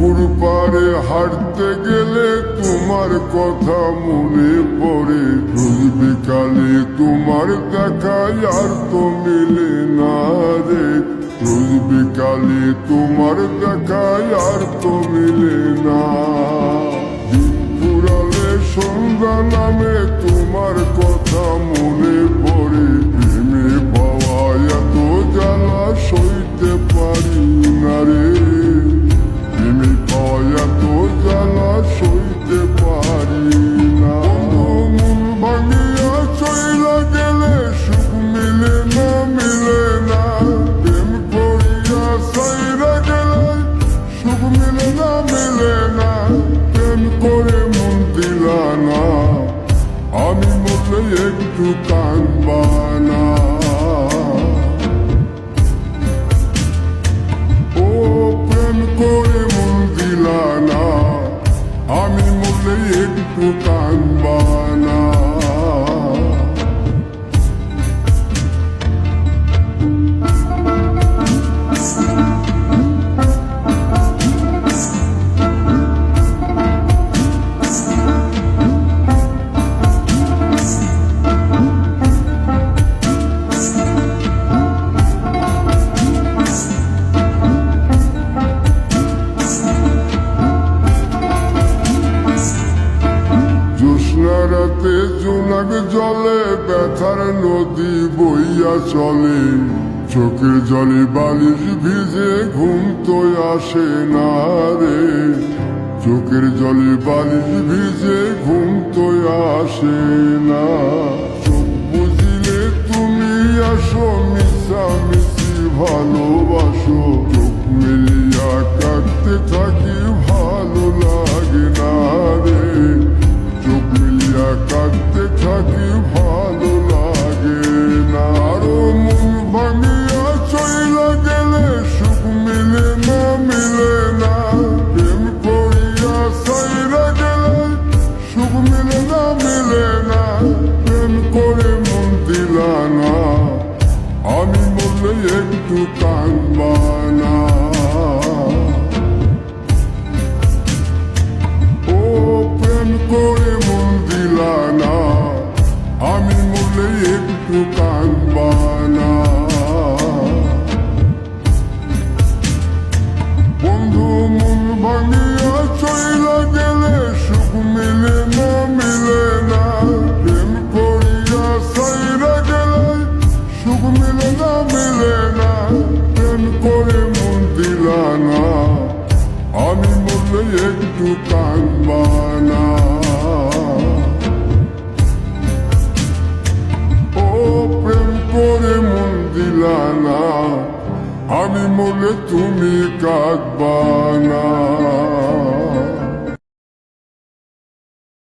পুকুর পাড়ে হাঁটতে গেলে তোমার কথা মনে পড়ে। রোজ বিকালে তোমার দেখা আর তো মিলে না রে। রোজ বিকালে তোমার দেখা আর তো মিলে না। দিন ফুরালে সন্ধ্যা নামে তোমার কথা মনে পড়ে। প্রেমে পাওয়া এত জ্বালা সইতে পারি না রে। প্রেমে পাওয়া এত জ্বালা সইতে পারি না। মন ভাঙিয়া চইলা গেলে সুখ মিলে না, মিলে না। প্রেম করিয়া সাইরা গেলে সুখ মিলে না, মিলে না। প্রেম করে মন দিলা না, আমি মরলে একটু কাঁদবা না। ও প্রেম করে মন দিলা না, আমি মরলে একটু কাঁদবা না। রাতে জোনাক জলে ব্যথার নদী বইয়া চলে। চোখের জলে বালিশ ভিজে ঘুম তো আসে না রে। চোখের জলে বালিশ ভিজে ঘুম তো আসে না। চোখ বুঝিলে তুমি আসো, মিশামিশি ভালোবাসো। চোখ মিলিয়া কাঁদতে থাকি, ভালো লাগে না রে। চোখ মিলিয়া কাঁদতে থাকি, ভালো লাগে না। আরো মন ভাঙিয়া চইলা গেলে সুখ মিলে না, মিলে না। প্রেম করিয়া সাইরা গেলে সুখ মিলে না, মিলে না। প্রেম করে মন দিলা না, আমি মরলে একটু কাঁদবা না। ও প্রেম করে মন দিলা না, আমি মরলে একটু কাঁদবা না। বন্ধু মন ভাঙিয়া চইলা গেলে সুখ মিলে না, মিলে না। প্রেম করিয়া সাইরা গেলে সুখ মিলে না, মিলে না। প্রেম করে মন দিলা না, আমি মরলে একটু কাঁদবা না। ও প্রেম করে মন দিলা না, আমি মরলে তুমি কাঁদবা না।